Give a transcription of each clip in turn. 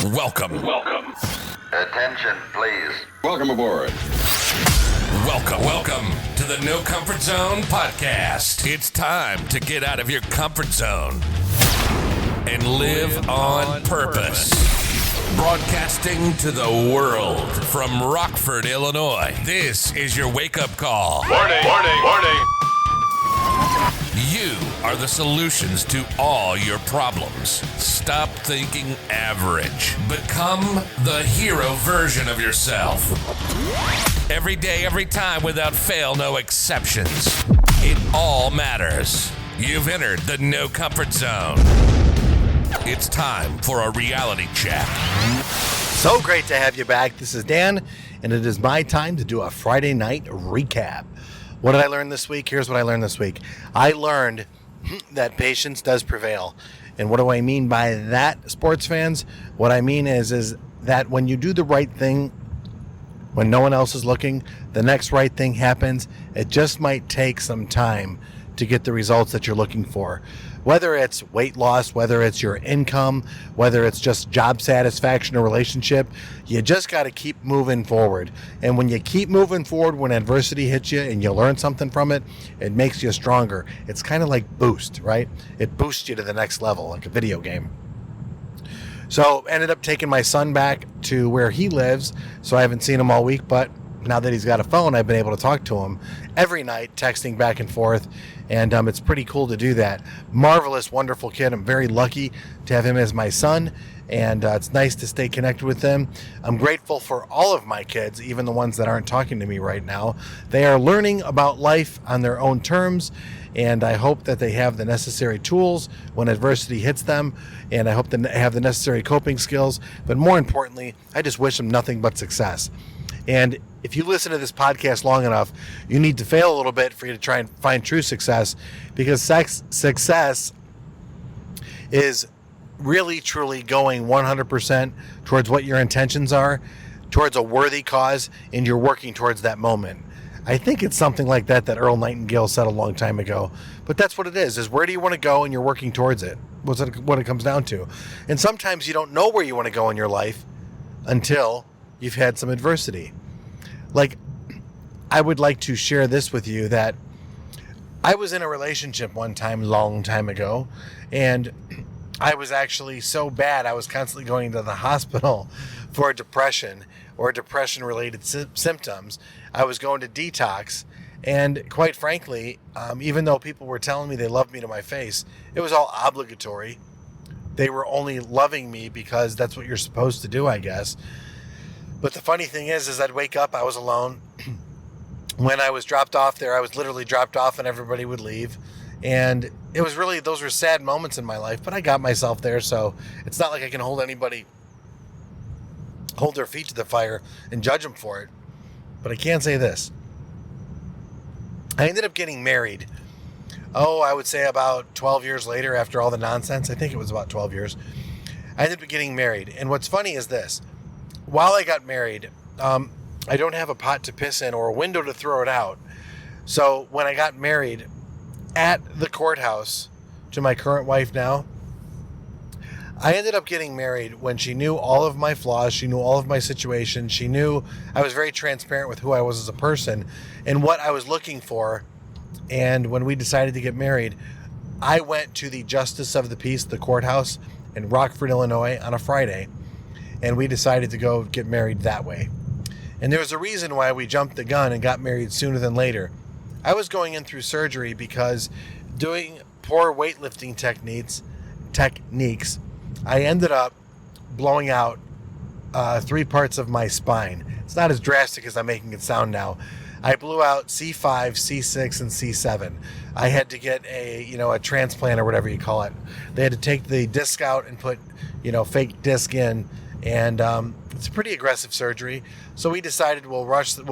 Welcome. Attention, please. Welcome aboard. Welcome to the No Comfort Zone podcast. It's time to get out of your comfort zone and live on purpose. Broadcasting to the world from Rockford, Illinois. This is your wake-up call. Warning. You are the solutions to all your problems. Stop thinking average. Become the hero version of yourself. Every day, every time, without fail, no exceptions. It all matters. You've entered the No Comfort Zone. It's time for a reality check. So great to have you back. This is Dan, and it is my time to do a Friday night recap. What did I learn this week? Here's what I learned this week. I learned that patience does prevail. And what do I mean by that, sports fans? What I mean is that when you do the right thing, when no one else is looking, the next right thing happens. It just might take some time to get the results that you're looking for. Whether it's weight loss, whether it's your income, whether it's just job satisfaction or relationship, you just got to keep moving forward. And when you keep moving forward, when adversity hits you and you learn something from it, it makes you stronger. It's kind of like Boost, right? It boosts you to the next level, like a video game. So ended up taking my son back to where he lives. So I haven't seen him all week, but now that he's got a phone, I've been able to talk to him every night, texting back and forth. And it's pretty cool to do that. Marvelous, wonderful kid. I'm very lucky to have him as my son. And it's nice to stay connected with them. I'm grateful for all of my kids, even the ones that aren't talking to me right now. They are learning about life on their own terms. And I hope that they have the necessary tools when adversity hits them. And I hope they have the necessary coping skills. But more importantly, I just wish them nothing but success. And if you listen to this podcast long enough, you need to fail a little bit for you to try and find true success, because success is really, truly going 100% towards what your intentions are, towards a worthy cause, and you're working towards that moment. I think it's something like that Earl Nightingale said a long time ago. But that's what it is where do you want to go and you're working towards it. What's what it comes down to. And sometimes you don't know where you want to go in your life until you've had some adversity. Like, I would like to share this with you that I was in a relationship one time, long time ago, and I was actually so bad, I was constantly going to the hospital for depression or depression-related symptoms. I was going to detox, and quite frankly, even though people were telling me they loved me to my face, it was all obligatory. They were only loving me because that's what you're supposed to do, I guess. But the funny thing is I'd wake up, I was alone. When I was dropped off there, I was literally dropped off and everybody would leave. And it was really, those were sad moments in my life, but I got myself there. So it's not like I can hold their feet to the fire and judge them for it. But I can say this. I ended up getting married. I would say about 12 years later after all the nonsense. I think it was about 12 years. I ended up getting married. And what's funny is this. While I got married, I don't have a pot to piss in or a window to throw it out. So when I got married at the courthouse to my current wife now, I ended up getting married when she knew all of my flaws. She knew all of my situations. She knew I was very transparent with who I was as a person and what I was looking for. And when we decided to get married, I went to the Justice of the Peace, the courthouse in Rockford, Illinois on a Friday. And we decided to go get married that way. And there was a reason why we jumped the gun and got married sooner than later. I was going in through surgery because doing poor weightlifting techniques, I ended up blowing out 3 parts of my spine. It's not as drastic as I'm making it sound now. I blew out C5, C6, and C7. I had to get a transplant or whatever you call it. They had to take the disc out and put, fake disc in. And it's a pretty aggressive surgery. So we decided we'll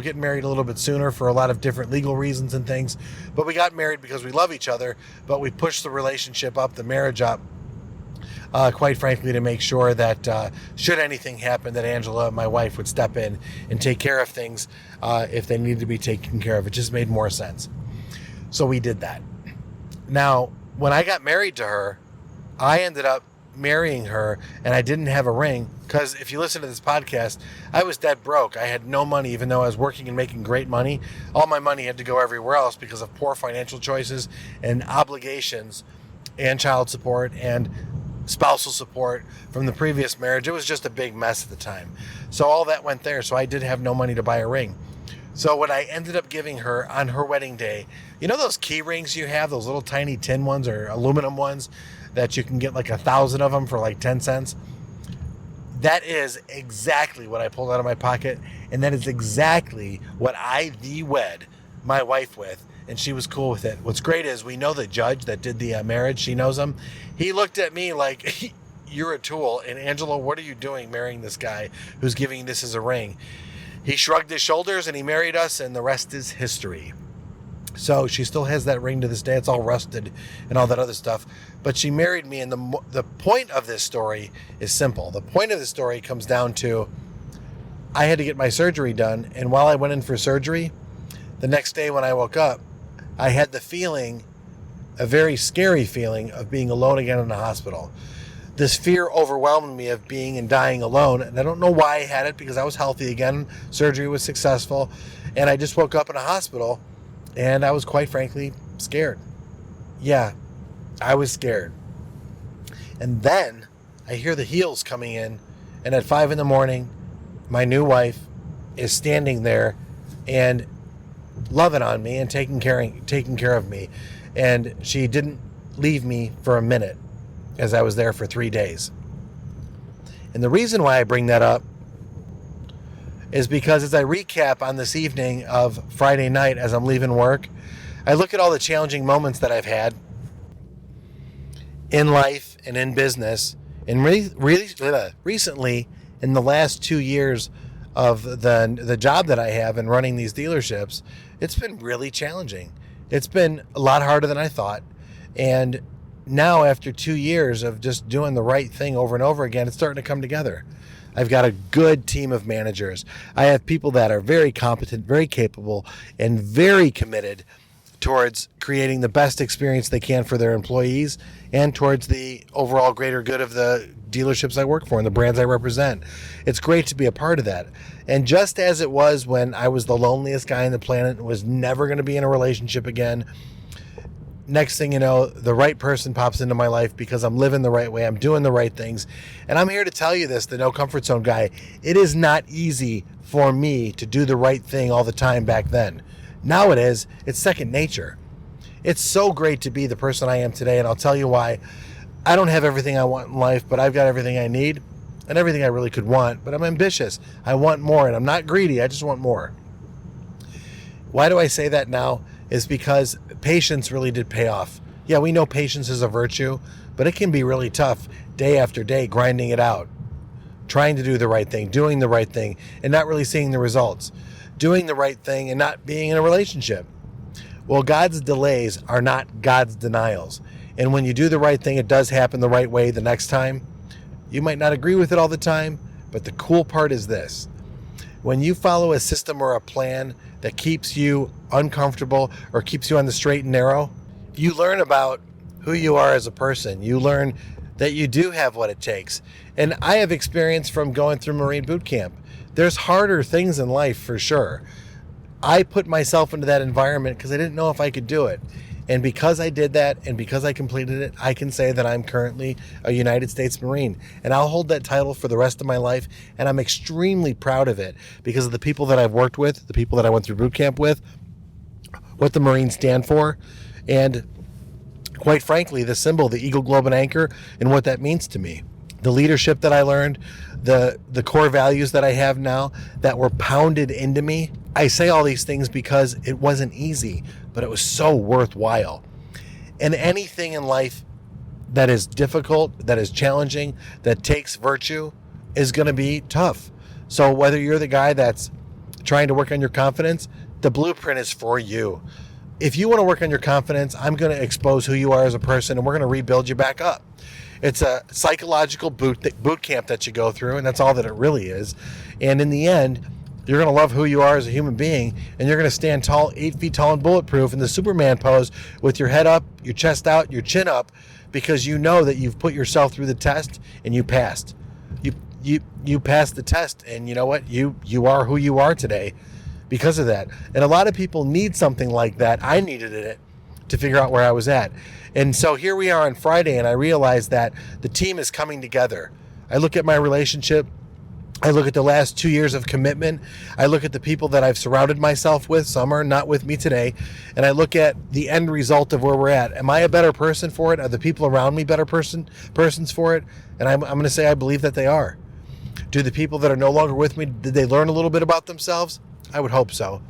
get married a little bit sooner for a lot of different legal reasons and things. But we got married because we love each other, but we pushed the relationship up, the marriage up, quite frankly, to make sure that should anything happen, that Angela, my wife, would step in and take care of things if they needed to be taken care of. It just made more sense. So we did that. Now, when I got married to her, I ended up marrying her and I didn't have a ring, because if you listen to this podcast, I was dead broke. I had no money, even though I was working and making great money. All my money had to go everywhere else because of poor financial choices and obligations and child support and spousal support from the previous marriage. It was just a big mess at the time. So all that went there. So I did have no money to buy a ring. So what I ended up giving her on her wedding day, you know those key rings you have, those little tiny tin ones or aluminum ones that you can get like 1,000 of them for like 10 cents? That is exactly what I pulled out of my pocket. And that is exactly what I wed my wife with. And she was cool with it. What's great is we know the judge that did the marriage. She knows him. He looked at me like, you're a tool. And Angela, what are you doing marrying this guy who's giving this as a ring? He shrugged his shoulders and he married us, and the rest is history. So she still has that ring to this day. It's all rusted and all that other stuff. But she married me, and the point of this story is simple. The point of the story comes down to I had to get my surgery done, and while I went in for surgery, the next day when I woke up, I had the feeling, a very scary feeling, of being alone again in the hospital. This fear overwhelmed me of being and dying alone. And I don't know why I had it, because I was healthy again. Surgery was successful. And I just woke up in a hospital, and I was quite frankly scared. Yeah, I was scared. And then I hear the heels coming in. And at 5 a.m, my new wife is standing there and loving on me and taking care of me. And she didn't leave me for a minute, as I was there for 3 days. And the reason why I bring that up is because as I recap on this evening of Friday night as I'm leaving work, I look at all the challenging moments that I've had in life and in business. And recently, in the last 2 years of the job that I have and running these dealerships, it's been really challenging. It's been a lot harder than I thought. And now, after 2 years of just doing the right thing over and over again, it's starting to come together. I've got a good team of managers. I have people that are very competent, very capable, and very committed towards creating the best experience they can for their employees and towards the overall greater good of the dealerships I work for and the brands I represent. It's great to be a part of that. And just as it was when I was the loneliest guy on the planet and was never going to be in a relationship again, next thing you know, the right person pops into my life because I'm living the right way. I'm doing the right things. And I'm here to tell you this, the No Comfort Zone guy. It is not easy for me to do the right thing all the time back then. Now it is. It's second nature. It's so great to be the person I am today. And I'll tell you why. I don't have everything I want in life, but I've got everything I need and everything I really could want. But I'm ambitious. I want more, and I'm not greedy. I just want more. Why do I say that now? Is because patience really did pay off. Yeah, we know patience is a virtue, but it can be really tough day after day, grinding it out, trying to do the right thing, doing the right thing, and not really seeing the results, doing the right thing and not being in a relationship. Well, God's delays are not God's denials. And when you do the right thing, it does happen the right way the next time. You might not agree with it all the time, but the cool part is this. When you follow a system or a plan that keeps you uncomfortable or keeps you on the straight and narrow, you learn about who you are as a person. You learn that you do have what it takes. And I have experience from going through Marine boot camp. There's harder things in life for sure. I put myself into that environment because I didn't know if I could do it. And because I did that and because I completed it, I can say that I'm currently a United States Marine. And I'll hold that title for the rest of my life. And I'm extremely proud of it because of the people that I've worked with, the people that I went through boot camp with, what the Marines stand for, and quite frankly, the symbol, the Eagle, Globe, and Anchor, and what that means to me. The leadership that I learned, the core values that I have now that were pounded into me. I say all these things because it wasn't easy, but it was so worthwhile. And anything in life that is difficult, that is challenging, that takes virtue is going to be tough. So whether you're the guy that's trying to work on your confidence, the blueprint is for you. If you want to work on your confidence, I'm going to expose who you are as a person, and we're going to rebuild you back up. It's a psychological boot camp that you go through, and that's all that it really is. And in the end, You're going to love who you are as a human being, and you're going to stand tall, 8 feet tall and bulletproof in the Superman pose with your head up, your chest out, your chin up, because you know that you've put yourself through the test and you passed. You passed the test, and you know what? You are who you are today because of that. And a lot of people need something like that. I needed it to figure out where I was at. And so here we are on Friday, and I realized that the team is coming together. I look at my relationship. I look at the last 2 years of commitment. I look at the people that I've surrounded myself with. Some are not with me today. And I look at the end result of where we're at. Am I a better person for it? Are the people around me better persons for it? And I'm going to say I believe that they are. Do the people that are no longer with me, did they learn a little bit about themselves? I would hope so.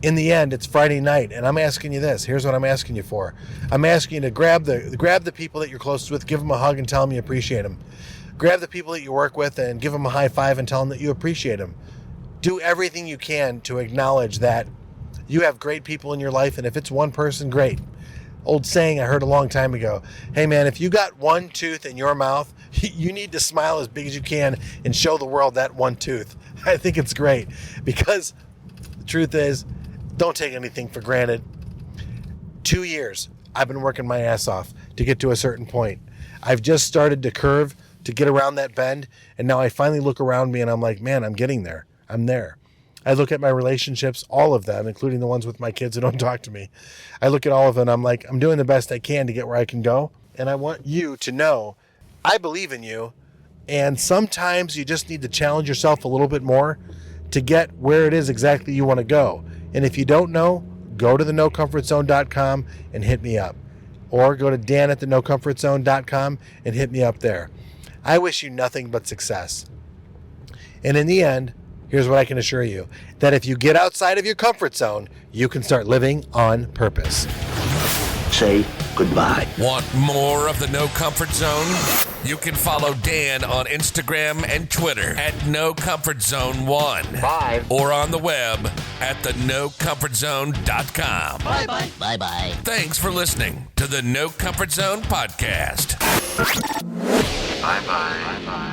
In the end, it's Friday night, and I'm asking you this. Here's what I'm asking you for. I'm asking you to grab the people that you're closest with, give them a hug and tell them you appreciate them. Grab the people that you work with and give them a high five and tell them that you appreciate them. Do everything you can to acknowledge that you have great people in your life, and if it's one person, great. Old saying I heard a long time ago. Hey man, if you got one tooth in your mouth, you need to smile as big as you can and show the world that one tooth. I think it's great because the truth is, don't take anything for granted. 2 years, I've been working my ass off to get to a certain point. I've just started to curve to get around that bend, and now I finally look around me and I'm like, man, I'm getting there. I'm there. I look at my relationships, all of them, including the ones with my kids who don't talk to me. I look at all of them and I'm like, I'm doing the best I can to get where I can go. And I want you to know I believe in you. And sometimes you just need to challenge yourself a little bit more to get where it is exactly you want to go. And if you don't know, go to the NoComfortZone.com and hit me up. Or go to Dan at the NoComfortZone.com and hit me up there. I wish you nothing but success. And in the end, here's what I can assure you, that if you get outside of your comfort zone, you can start living on purpose. Say goodbye. Want more of the No Comfort Zone? You can follow Dan on Instagram and Twitter at NoComfortZone1. Bye. Or on the web at thenocomfortzone.com. Bye-bye. Bye-bye. Thanks for listening to the No Comfort Zone podcast. Bye-bye. Bye-bye.